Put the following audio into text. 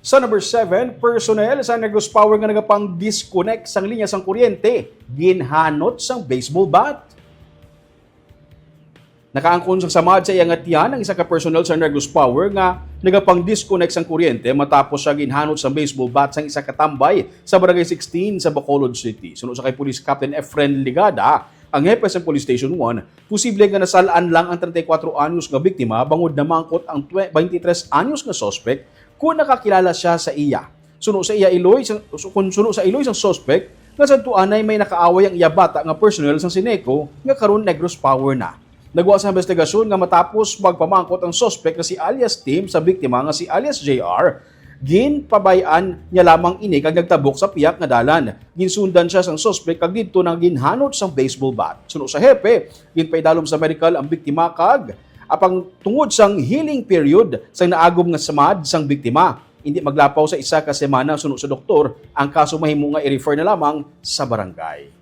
Sa number 7, personnel sa Negros Power nga nagapang-disconnect sang linya sang kuryente, ginhanot sang baseball bat. Nakaangkon sang samad sa iyang atiyan ang isa ka personnel sa Negros Power nga nagapang-disconnect sang kuryente matapos siya ginhanot sang baseball bat sang isa ka tambay sa Barangay 16 sa Bacolod City. Sunod sa kay Police Captain Efren Ligada, ang hepe sa Police Station 1, posible nga nasalaan lang ang 34 anyos nga biktima bangod na mangkot ang 23 anyos nga suspect kung nakakilala siya sa iya. Suno sa Iloy sang suspect nga sa tuanay may nakaaway ang iya bata nga personnel sang Sineco nga karon Negros Power na. Nagwa sa investigasyon nga matapos magpamangkot ang suspect na si alias Tim sa biktima nga si alias JR, ginpabayaan niya lamang ini kag nagtabok sa piyak nga dalan. Ginsundan siya sang suspect kag didto nang ginhanot sang baseball bat. Suno sa hepe, ginpaidalom sa medical ang biktima kag apang tungod sang healing period sang naagom nga samad sang biktima. Hindi maglapaw sa isa ka semana sunod sa doktor, ang kaso mahimo nga i-refer na lamang sa barangay.